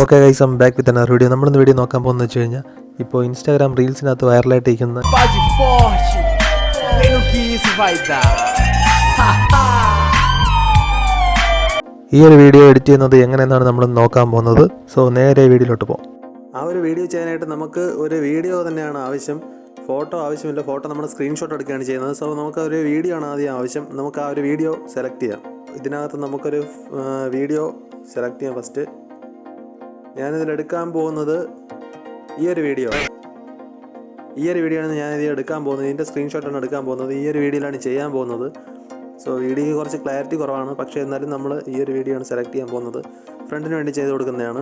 Okay guys, I'm back with another video. നമ്മളിന്ന് video നോക്കാൻ പോകുന്നത് വെച്ച് കഴിഞ്ഞാൽ ഇപ്പോൾ ഇൻസ്റ്റാഗ്രാം റീൽസിനകത്ത് വൈറലായിട്ടിരിക്കുന്ന ഈ ഒരു വീഡിയോ എഡിറ്റ് ചെയ്യുന്നത് എങ്ങനെയെന്നാണ് നമ്മൾ നോക്കാൻ പോകുന്നത്. സോ നേരെ വീഡിയോയിലോട്ട് പോകും. ആ ഒരു വീഡിയോ ചെയ്യാനായിട്ട് നമുക്ക് ഒരു വീഡിയോ തന്നെയാണ് ആവശ്യം. ഫോട്ടോ ആവശ്യമില്ല, ഫോട്ടോ നമ്മൾ സ്ക്രീൻഷോട്ട് എടുക്കുകയാണ് ചെയ്യുന്നത്. സോ നമുക്ക് ഒരു വീഡിയോ ആണ് ആദ്യം ആവശ്യം. നമുക്ക് ആ ഒരു വീഡിയോ സെലക്ട് ചെയ്യാം. ഇതിനകത്ത് നമുക്കൊരു വീഡിയോ സെലക്ട് ചെയ്യാം. ഫസ്റ്റ് ഞാനിതിലെടുക്കാൻ പോകുന്നത് ഈ ഒരു വീഡിയോ ആണ് ഞാനിത് എടുക്കാൻ പോകുന്നത്. ഇതിൻ്റെ സ്ക്രീൻഷോട്ടാണ് എടുക്കാൻ പോകുന്നത്. ഈ ഒരു വീഡിയോയിലാണ് ചെയ്യാൻ പോകുന്നത്. സോ വീഡിയോയ്ക്ക് കുറച്ച് ക്ലാരിറ്റി കുറവാണ്, പക്ഷേ എന്നാലും നമ്മൾ ഈ ഒരു വീഡിയോ ആണ് സെലക്ട് ചെയ്യാൻ പോകുന്നത്. ഫ്രണ്ടിന് വേണ്ടി ചെയ്ത് കൊടുക്കുന്നതാണ്.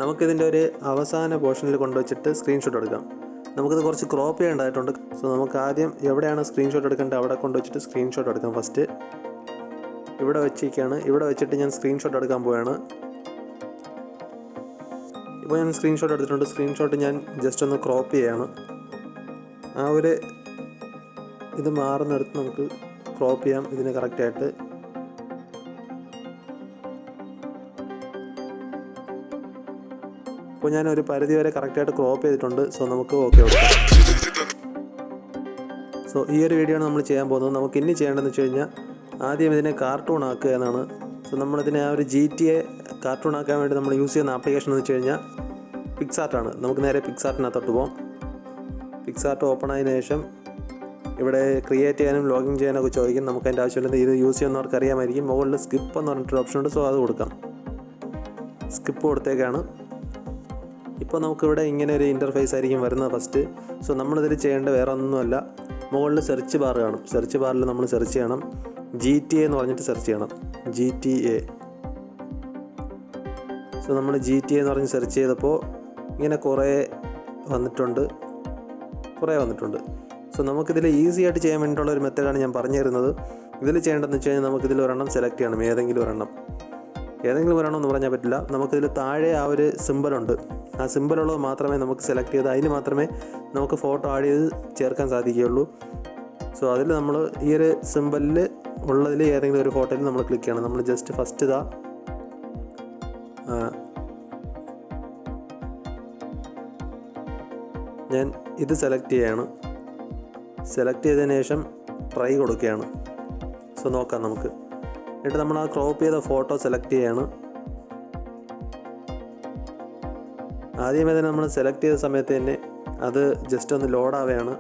നമുക്കിതിൻ്റെ ഒരു അവസാന പോർഷനിൽ കൊണ്ടുവച്ചിട്ട് സ്ക്രീൻഷോട്ട് എടുക്കാം. നമുക്കിത് കുറച്ച് ക്രോപ്പ് ചെയ്യേണ്ടതായിട്ടുണ്ട്. സോ നമുക്ക് ആദ്യം എവിടെയാണ് സ്ക്രീൻഷോട്ട് എടുക്കേണ്ടത് അവിടെ കൊണ്ടുവച്ചിട്ട് സ്ക്രീൻഷോട്ട് എടുക്കാം. ഫസ്റ്റ് ഇവിടെ വെച്ചിരിക്കുകയാണ്. ഇവിടെ വെച്ചിട്ട് ഞാൻ സ്ക്രീൻഷോട്ട് എടുക്കാൻ പോവുകയാണ്. ഇപ്പോൾ ഞാൻ സ്ക്രീൻഷോട്ട് എടുത്തിട്ടുണ്ട്. സ്ക്രീൻഷോട്ട് ഞാൻ ജസ്റ്റ് ഒന്ന് ക്രോപ്പ് ചെയ്യാണ്. ആ ഒരു ഇത് മാറുന്നിടത്ത് നമുക്ക് ക്രോപ്പ് ചെയ്യാം ഇതിന് കറക്റ്റായിട്ട്. ഇപ്പോൾ ഞാൻ ഒരു പരിധി വരെ കറക്റ്റായിട്ട് ക്രോപ്പ് ചെയ്തിട്ടുണ്ട്. സോ നമുക്ക് ഓക്കെ കൊടുക്കാം. സോ ഈ ഒരു വീഡിയോ ആണ് നമ്മൾ ചെയ്യാൻ പോകുന്നത്. നമുക്ക് ഇനി ചെയ്യേണ്ടതെന്ന് വെച്ച് കഴിഞ്ഞാൽ ആദ്യം ഇതിനെ കാർട്ടൂൺ ആക്കുക എന്നാണ്. സോ നമ്മളിതിനെ ആ ഒരു GTA കാർട്ടൂൺ ആക്കാൻ വേണ്ടി നമ്മൾ യൂസ് ചെയ്യുന്ന ആപ്ലിക്കേഷൻ എന്ന് വെച്ച് കഴിഞ്ഞാൽ പിക്സാർട്ടാണ്. നമുക്ക് നേരെ പിക്സാർട്ടിനകത്തോട്ട് പോകാം. പിക്സാർട്ട് ഓപ്പൺ ആയതിനു ശേഷം ഇവിടെ ക്രിയേറ്റ് ചെയ്യാനും ലോഗിൻ ചെയ്യാനൊക്കെ ചോദിക്കും. നമുക്ക് അതിൻ്റെ ആവശ്യമില്ല. ഇത് യൂസ് ചെയ്യുന്നവർക്ക് അറിയാമായിരിക്കും. മുകളിൽ സ്കിപ്പ് എന്ന് പറഞ്ഞിട്ടൊരു ഓപ്ഷൻ ഉണ്ട്. സോ അത് കൊടുക്കാം. സ്കിപ്പ് കൊടുത്തേക്കാണ്. ഇപ്പോൾ നമുക്കിവിടെ ഇങ്ങനെ ഒരു ഇൻ്റർഫേസ് ആയിരിക്കും വരുന്നത് ഫസ്റ്റ്. സോ നമ്മളിതിൽ ചെയ്യേണ്ട വേറെ ഒന്നുമല്ല. മുകളിൽ സെർച്ച് ബാർ കാണും. സെർച്ച് ബാറിൽ നമ്മൾ സെർച്ച് ചെയ്യണം. GTA എന്ന് പറഞ്ഞിട്ട് സെർച്ച് ചെയ്യണം. GTA. സോ നമ്മൾ GTA എന്ന് പറഞ്ഞ് സെർച്ച് ചെയ്തപ്പോൾ ഇങ്ങനെ കുറേ വന്നിട്ടുണ്ട്. സോ നമുക്കിതിൽ ഈസി ആയിട്ട് ചെയ്യാൻ വേണ്ടിയിട്ടുള്ള ഒരു മെത്തേഡാണ് ഞാൻ പറഞ്ഞു തരുന്നത്. ഇതിൽ ചെയ്യേണ്ടതെന്ന് വെച്ച് കഴിഞ്ഞാൽ നമുക്കിതിൽ ഒരെണ്ണം സെലക്ട് ചെയ്യണം. ഏതെങ്കിലും ഒരെണ്ണം എന്ന് പറഞ്ഞാൽ പറ്റില്ല. നമുക്കിതിൽ താഴെ ആ ഒരു സിമ്പലുണ്ട്. ആ സിമ്പലുള്ളത് മാത്രമേ നമുക്ക് സെലക്ട് ചെയ്ത് അതിന് മാത്രമേ നമുക്ക് ഫോട്ടോ ആഡ് ചെയ്ത് ചേർക്കാൻ സാധിക്കുകയുള്ളൂ. സോ അതിൽ നമ്മൾ ഈ ഒരു സിമ്പലിൽ ഉള്ളതിൽ ഏതെങ്കിലും ഒരു ഫോട്ടോയിൽ നമ്മൾ ക്ലിക്ക് ചെയ്യണം. നമ്മൾ ജസ്റ്റ് ഫസ്റ്റ് ഞാൻ ഇത് സെലക്ട് ചെയ്യാണ്. സെലക്ട് ചെയ്തതിന് ശേഷം ട്രൈ കൊടുക്കുകയാണ്. സോ നോക്കാം നമുക്ക്. എന്നിട്ട് നമ്മൾ ആ ക്രോപ്പ് ചെയ്ത ഫോട്ടോ സെലക്ട് ചെയ്യാണ്. ആദ്യമേ തന്നെ നമ്മൾ സെലക്ട് ചെയ്ത സമയത്ത് തന്നെ അത് ജസ്റ്റ് ഒന്ന് ലോഡാവുകയാണ്.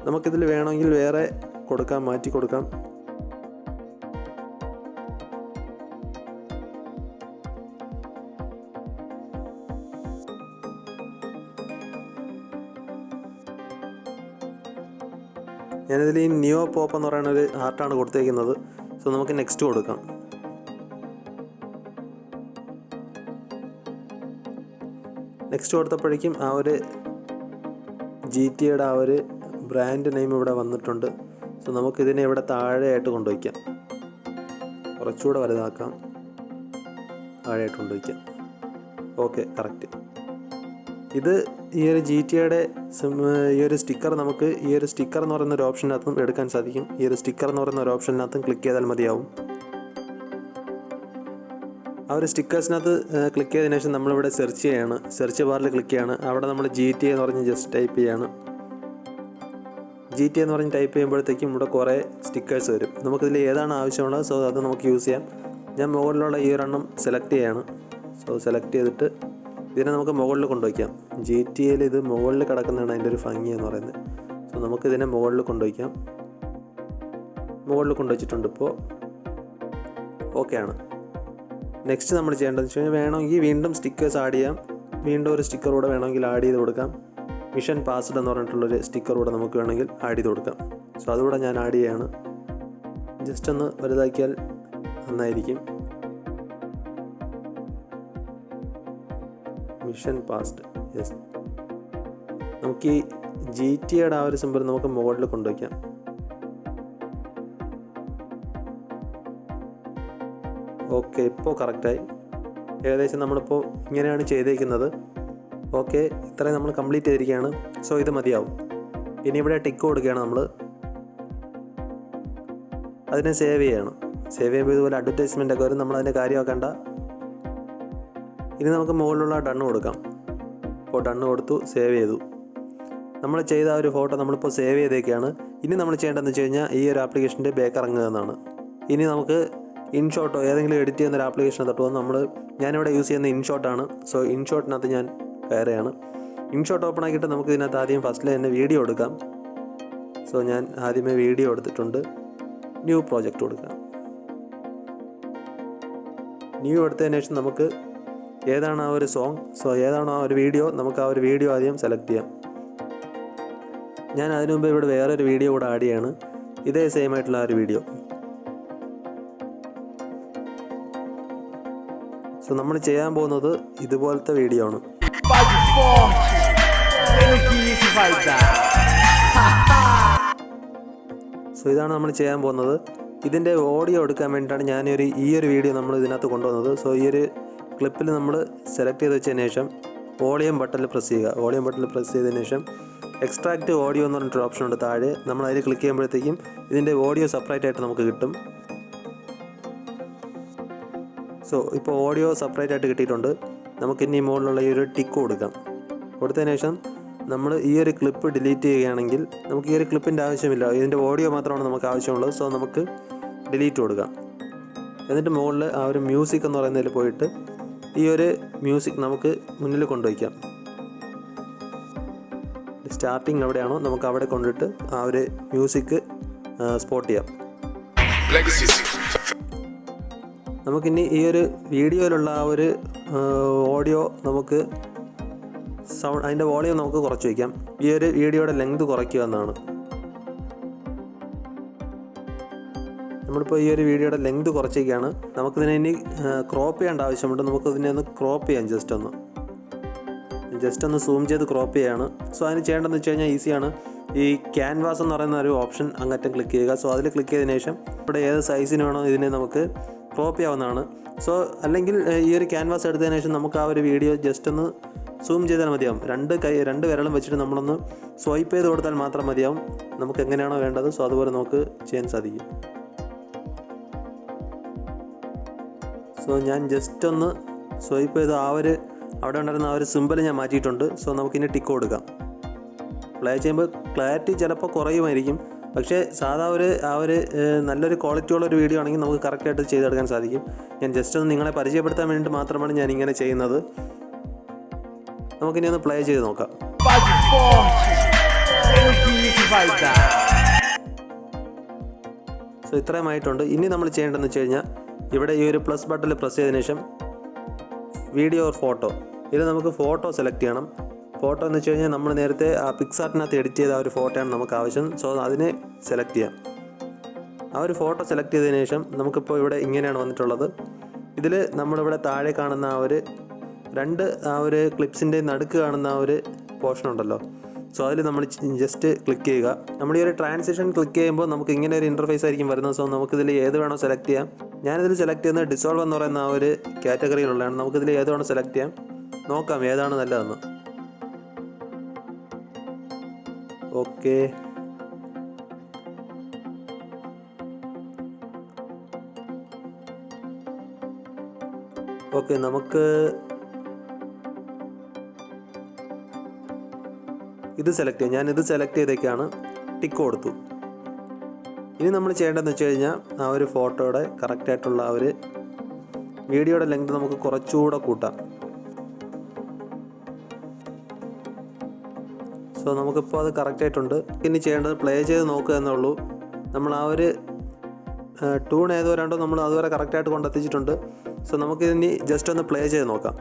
നമുക്കിതിൽ വേണമെങ്കിൽ വേറെ കൊടുക്കാം, മാറ്റി കൊടുക്കാം. ഞാനിതിൽ ഈ ന്യൂ പോപ്പ് എന്ന് പറയുന്ന ഒരു ആർട്ടാണ് കൊടുത്തേക്കുന്നത്. സോ നമുക്ക് നെക്സ്റ്റ് കൊടുക്കാം. നെക്സ്റ്റ് കൊടുത്തപ്പോഴേക്കും ആ ഒരു GTAയുടെ ആ ഒരു ബ്രാൻഡ് നെയിം ഇവിടെ വന്നിട്ടുണ്ട്. സോ നമുക്കിതിനെ ഇവിടെ താഴെയായിട്ട് കൊണ്ടുവയ്ക്കാം. കുറച്ചുകൂടെ വലുതാക്കാം. താഴെയായിട്ട് കൊണ്ടുവയ്ക്കാം. Okay, correct. ഇത് ഈ ഒരു GTAയുടെ ഈ ഒരു സ്റ്റിക്കർ നമുക്ക് ഈ ഒരു സ്റ്റിക്കർ എന്ന് പറയുന്ന ഒരു ഓപ്ഷനകത്തും എടുക്കാൻ സാധിക്കും. ഈ ഒരു സ്റ്റിക്കർ എന്ന് പറയുന്ന ഒരു ഓപ്ഷനകത്തും ക്ലിക്ക് ചെയ്താൽ മതിയാവും. ആ ഒരു സ്റ്റിക്കേഴ്സിനകത്ത് ക്ലിക്ക് ചെയ്തതിനു ശേഷം നമ്മളിവിടെ സെർച്ച് ചെയ്യാണ്. സെർച്ച് ബാറിൽ ക്ലിക്ക് ചെയ്യാണ്. അവിടെ നമ്മൾ GTA എന്ന് പറഞ്ഞ് ജസ്റ്റ് ടൈപ്പ് ചെയ്യാണ്. GTA എന്ന് പറഞ്ഞ് ടൈപ്പ് ചെയ്യുമ്പോഴത്തേക്കും ഇവിടെ കുറേ സ്റ്റിക്കേഴ്സ് വരും. നമുക്കിതിൽ ഏതാണ് ആവശ്യമുള്ളത് സോ അത് നമുക്ക് യൂസ് ചെയ്യാം. ഞാൻ മുകളിലുള്ള ഈ ഒരെണ്ണം സെലക്ട് ചെയ്യാണ്. സോ സെലക്ട് ചെയ്തിട്ട് ഇതിനെ നമുക്ക് മുകളിൽ കൊണ്ടുവയ്ക്കാം. GTAയിൽ ഇത് മുകളിൽ കിടക്കുന്നതാണ് അതിൻ്റെ ഒരു ഭംഗി എന്ന് പറയുന്നത്. സോ നമുക്കിതിനെ മുകളിൽ കൊണ്ടുവയ്ക്കാം. മുകളിൽ കൊണ്ടുവച്ചിട്ടുണ്ട്. ഇപ്പോൾ ഓക്കെയാണ്. നെക്സ്റ്റ് നമ്മൾ ചെയ്യേണ്ടതെന്ന് വെച്ച് കഴിഞ്ഞാൽ വേണമെങ്കിൽ വീണ്ടും സ്റ്റിക്കേഴ്സ് ആഡ് ചെയ്യാം. വീണ്ടും ഒരു സ്റ്റിക്കർ കൂടെ വേണമെങ്കിൽ ആഡ് ചെയ്ത് കൊടുക്കാം. മിഷൻ പാസ്ഡ് എന്ന് പറഞ്ഞിട്ടുള്ളൊരു സ്റ്റിക്കർ കൂടെ നമുക്ക് വേണമെങ്കിൽ ആഡ് ചെയ്ത് കൊടുക്കാം. സോ അതുകൂടെ ഞാൻ ആഡ് ചെയ്യാണ്. ജസ്റ്റ് ഒന്ന് വലുതാക്കിയാൽ നന്നായിരിക്കും. Mission passed, yes. നമുക്ക് ഈ GTAയുടെ ആ ഒരു സിമ്പൽ നമുക്ക് മുകളിൽ കൊണ്ടുവയ്ക്കാം. ഓക്കെ, ഇപ്പോൾ കറക്റ്റായി. ഏകദേശം നമ്മളിപ്പോൾ ഇങ്ങനെയാണ് ചെയ്തേക്കുന്നത്. ഓക്കെ, ഇത്രയും നമ്മൾ കംപ്ലീറ്റ് ചെയ്തിരിക്കുകയാണ്. സോ ഇത് മതിയാവും. ഇനി ഇവിടെ ടിക്ക് കൊടുക്കുകയാണ് നമ്മൾ. അതിനെ സേവ് ചെയ്യണം. സേവ് ചെയ്യുമ്പോൾ ഇതുപോലെ അഡ്വർടൈസ്മെൻ്റ് ഒക്കെ വരും. നമ്മളതിൻ്റെ കാര്യമാക്കണ്ട. ഇനി നമുക്ക് മുകളിലുള്ള ഡണ്ണ് കൊടുക്കാം. അപ്പോൾ ഡണ്ണ് കൊടുത്തു, സേവ് ചെയ്തു. നമ്മൾ ചെയ്ത ആ ഒരു ഫോട്ടോ നമ്മളിപ്പോൾ സേവ് ചെയ്തേക്കാണ്. ഇനി നമ്മൾ ചെയ്യേണ്ടതെന്ന് വെച്ച് കഴിഞ്ഞാൽ ഈ ഒരു ആപ്ലിക്കേഷൻ്റെ ബാക്ക് ഇറങ്ങുക എന്നാണ്. ഇനി നമുക്ക് ഇൻഷോട്ടോ ഏതെങ്കിലും എഡിറ്റ് ചെയ്യുന്ന ഒരു ആപ്ലിക്കേഷൻ തൊട്ട് ഞാനിവിടെ യൂസ് ചെയ്യുന്ന ഇൻഷോട്ടാണ്. സോ ഇൻഷോട്ടിനകത്ത് ഞാൻ കയറുകയാണ്. ഇൻഷോട്ട് ഓപ്പൺ ആക്കിയിട്ട് നമുക്ക് ഇതിനകത്ത് ആദ്യം ഫസ്റ്റിൽ തന്നെ വീഡിയോ എടുക്കാം. സോ ഞാൻ ആദ്യമേ വീഡിയോ എടുത്തിട്ടുണ്ട്. ന്യൂ പ്രോജക്റ്റ് കൊടുക്കാം. ന്യൂ എടുത്തതിന് ശേഷം നമുക്ക് ഏതാണ് ആ ഒരു സോങ്, സോ ഏതാണോ ആ ഒരു വീഡിയോ, നമുക്ക് ആ ഒരു വീഡിയോ ആദ്യം സെലക്ട് ചെയ്യാം. ഞാൻ അതിനു മുമ്പ് ഇവിടെ വേറൊരു വീഡിയോ കൂടെ ആഡ് ചെയ്യാണ്. ഇതേ സെയിം ആയിട്ടുള്ള ആ ഒരു വീഡിയോ. സോ നമ്മൾ ചെയ്യാൻ പോകുന്നത് ഇതുപോലത്തെ വീഡിയോ ആണ്. സോ ഇതാണ് നമ്മൾ ചെയ്യാൻ പോകുന്നത്. ഇതിൻ്റെ ഓഡിയോ എടുക്കാൻ വേണ്ടിയിട്ടാണ് ഈ ഒരു വീഡിയോ നമ്മൾ ഇതിനകത്ത് കൊണ്ടുവന്നത്. സോ ഈ ഒരു ക്ലിപ്പിൽ നമ്മൾ സെലക്ട് ചെയ്ത് വെച്ചതിന് ശേഷം വോളിയം ബട്ടണിൽ പ്രസ് ചെയ്യുക. വോളിയം ബട്ടണിൽ പ്രസ് ചെയ്തതിന് ശേഷം എക്സ്ട്രാക്റ്റ് ഓഡിയോ എന്ന് പറഞ്ഞിട്ടൊരു ഓപ്ഷൻ ഉണ്ട് താഴെ. നമ്മൾ അതിൽ ക്ലിക്ക് ചെയ്യുമ്പോഴത്തേക്കും ഇതിൻ്റെ ഓഡിയോ സെപ്പറേറ്റ് ആയിട്ട് നമുക്ക് കിട്ടും. സോ ഇപ്പോൾ ഓഡിയോ സെപ്പറേറ്റ് ആയിട്ട് കിട്ടിയിട്ടുണ്ട്. നമുക്കിനി മുകളിലുള്ള ഈ ഒരു ടിക്ക് കൊടുക്കാം. കൊടുത്തതിന് ശേഷം നമ്മൾ ഈ ഒരു ക്ലിപ്പ് ഡിലീറ്റ് ചെയ്യുകയാണെങ്കിൽ നമുക്ക് ഈ ഒരു ക്ലിപ്പിൻ്റെ ആവശ്യമില്ല, ഇതിൻ്റെ ഓഡിയോ മാത്രമാണ് നമുക്ക് ആവശ്യമുള്ളത്. സോ നമുക്ക് ഡിലീറ്റ് കൊടുക്കാം. എന്നിട്ട് മുകളിൽ ആ ഒരു മ്യൂസിക് എന്ന് പറയുന്നതിൽ പോയിട്ട് ഈ ഒരു മ്യൂസിക് നമുക്ക് മുന്നിൽ കൊണ്ടുവയ്ക്കാം. സ്റ്റാർട്ടിങ് എവിടെയാണോ നമുക്ക് അവിടെ കൊണ്ടിട്ട് ആ ഒരു മ്യൂസിക് സ്പോട്ട് ചെയ്യാം. നമുക്കിനി ഈ ഒരു വീഡിയോയിലുള്ള ആ ഒരു ഓഡിയോ നമുക്ക് അതിൻ്റെ വോളിയം നമുക്ക് കുറച്ച് വയ്ക്കാം. ഈ ഒരു വീഡിയോയുടെ ലെങ്ത് കുറയ്ക്കുക എന്നാണ്. നമ്മളിപ്പോൾ ഈ ഒരു വീഡിയോയുടെ ലെങ്ത് കുറച്ചേക്കാണ്. നമുക്കിതിനെ ഇനി ക്രോപ്പ് ചെയ്യേണ്ട ആവശ്യമുണ്ട്. നമുക്കിതിനെ ഒന്ന് ക്രോപ്പ് ചെയ്യാം. ജസ്റ്റ് ഒന്ന് സൂം ചെയ്ത് ക്രോപ്പ് ചെയ്യുകയാണ്. സോ അതിന് ചെയ്യേണ്ടതെന്ന് വെച്ച് കഴിഞ്ഞാൽ ഈസിയാണ്. ഈ ക്യാൻവാസ് എന്ന് പറയുന്ന ഒരു ഓപ്ഷൻ അങ്ങറ്റം ക്ലിക്ക് ചെയ്യുക. സോ അതിൽ ക്ലിക്ക് ചെയ്തതിന് ശേഷം ഇവിടെ ഏത് സൈസിന് വേണോ ഇതിനെ നമുക്ക് ക്രോപ്പ് ചെയ്യാവുന്നതാണ്. സോ അല്ലെങ്കിൽ ഈ ഒരു ക്യാൻവാസ് എടുത്തതിന് ശേഷം നമുക്ക് ആ ഒരു വീഡിയോ ജസ്റ്റ് ഒന്ന് സൂം ചെയ്താൽ മതിയാവും. രണ്ട് വിരലും വെച്ചിട്ട് നമ്മളൊന്ന് സ്വൈപ്പ് ചെയ്ത് കൊടുത്താൽ മാത്രം മതിയാവും. നമുക്ക് എങ്ങനെയാണോ വേണ്ടത് സോ അതുപോലെ നമുക്ക് ചെയ്യാൻ സാധിക്കും. സോ ഞാൻ ജസ്റ്റ് ഒന്ന് സ്വൈപ്പ് ചെയ്ത് അവിടെ ഉണ്ടായിരുന്ന ആ ഒരു സിമ്പിൾ ഞാൻ മാറ്റിയിട്ടുണ്ട്. സോ നമുക്കിനി ടിക്ക് കൊടുക്കാം. പ്ലേ ചെയ്യുമ്പോൾ ക്ലാരിറ്റി ചിലപ്പോൾ കുറയുമായിരിക്കും. പക്ഷേ സാധാ നല്ലൊരു ക്വാളിറ്റിയുള്ളൊരു വീഡിയോ ആണെങ്കിൽ നമുക്ക് കറക്റ്റായിട്ട് ചെയ്തെടുക്കാൻ സാധിക്കും. ഞാൻ ജസ്റ്റ് ഒന്ന് നിങ്ങളെ പരിചയപ്പെടുത്താൻ വേണ്ടിയിട്ട് മാത്രമാണ് ഞാൻ ഇങ്ങനെ ചെയ്യുന്നത്. നമുക്കിനി ഒന്ന് പ്ലേ ചെയ്ത് നോക്കാം. സോ ഇത്രയുമായിട്ടുണ്ട്. ഇനി നമ്മൾ ചെയ്യേണ്ടതെന്ന് വെച്ച് കഴിഞ്ഞാൽ ഇവിടെ ഈ ഒരു പ്ലസ് ബട്ടണിൽ പ്രസ് ചെയ്തതിന് ശേഷം വീഡിയോ ഓർ ഫോട്ടോ, ഇതിൽ നമുക്ക് ഫോട്ടോ സെലക്ട് ചെയ്യണം. ഫോട്ടോ എന്ന് വെച്ച് കഴിഞ്ഞാൽ നമ്മൾ നേരത്തെ ആ പിക്സാർട്ടിനകത്ത് എഡിറ്റ് ചെയ്ത ആ ഒരു ഫോട്ടോയാണ് നമുക്ക് ആവശ്യം. സോ അതിനെ സെലക്ട് ചെയ്യാം. ആ ഒരു ഫോട്ടോ സെലക്ട് ചെയ്തതിന് ശേഷം നമുക്കിപ്പോൾ ഇവിടെ ഇങ്ങനെയാണ് വന്നിട്ടുള്ളത്. ഇതിൽ നമ്മളിവിടെ താഴെ കാണുന്ന ആ ഒരു ക്ലിപ്സിൻ്റെ നടുക്ക് കാണുന്ന ആ ഒരു പോർഷൻ ഉണ്ടല്ലോ. സോ അതിൽ നമ്മൾ ജസ്റ്റ് ക്ലിക്ക് ചെയ്യുക. നമ്മൾ ഈ ഒരു ട്രാൻസിഷൻ ക്ലിക്ക് ചെയ്യുമ്പോൾ നമുക്ക് ഇങ്ങനെ ഒരു ഇൻ്റർഫേസ് ആയിരിക്കും വരുന്നത്. സോ നമുക്കിതിൽ ഏത് വേണോ സെലക്ട് ചെയ്യാം. ഞാനിതിൽ സെലക്ട് ചെയ്യുന്നത് ഡിസോൾവ് എന്ന് പറയുന്ന ആ ഒരു കാറ്റഗറിയിലുള്ളതാണ്. നമുക്കിതിൽ ഏത് വേണോ സെലക്ട് ചെയ്യാം. നോക്കാം ഏതാണ് നല്ലതെന്ന്. ഓക്കെ, നമുക്ക് ഇത് സെലക്ട് ചെയ്യാം. ഞാനിത് സെലക്ട് ചെയ്തേക്കാണ്, ടിക്ക് കൊടുത്തു. ഇനി നമ്മൾ ചെയ്യേണ്ടതെന്ന് വെച്ച് കഴിഞ്ഞാൽ ആ ഒരു ഫോട്ടോയുടെ കറക്റ്റായിട്ടുള്ള ആ ഒരു വീഡിയോയുടെ ലെങ്ത് നമുക്ക് കുറച്ചുകൂടെ കൂട്ടാം. സോ നമുക്കിപ്പോൾ അത് കറക്റ്റായിട്ടുണ്ട്. ഇനി ചെയ്യേണ്ടത് പ്ലേ ചെയ്ത് നോക്കുക എന്നുള്ളൂ. നമ്മൾ ആ ഒരു ട്യൂൺ ഏതുവരെയുണ്ടോ നമ്മൾ അതുവരെ കറക്റ്റായിട്ട് കൊണ്ടെത്തിച്ചിട്ടുണ്ട്. സോ നമുക്കിനി ജസ്റ്റ് ഒന്ന് പ്ലേ ചെയ്ത് നോക്കാം.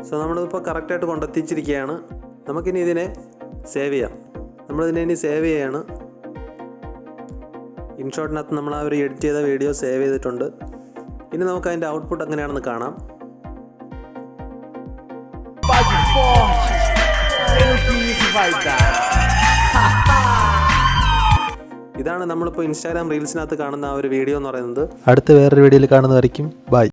സോ നമ്മളിപ്പോൾ കറക്റ്റായിട്ട് കൊണ്ടെത്തിച്ചിരിക്കുകയാണ്. നമുക്കിനി ഇതിനെ സേവ് ചെയ്യാം. നമ്മളിതിനെ ഇനി സേവ് ചെയ്യാണ്. ഇൻഷോട്ടിനകത്ത് നമ്മൾ ആ ഒരു എഡിറ്റ് ചെയ്ത വീഡിയോ സേവ് ചെയ്തിട്ടുണ്ട്. ഇനി നമുക്ക് അതിൻ്റെ ഔട്ട്പുട്ട് എങ്ങനെയാണെന്ന് കാണാം. ഇതാണ് നമ്മളിപ്പോൾ ഇൻസ്റ്റാഗ്രാം റീൽസിനകത്ത് കാണുന്ന ആ ഒരു വീഡിയോ എന്ന് പറയുന്നത്. അടുത്ത വേറൊരു വീഡിയോയിൽ കാണുന്നതായിരിക്കും. ബൈ.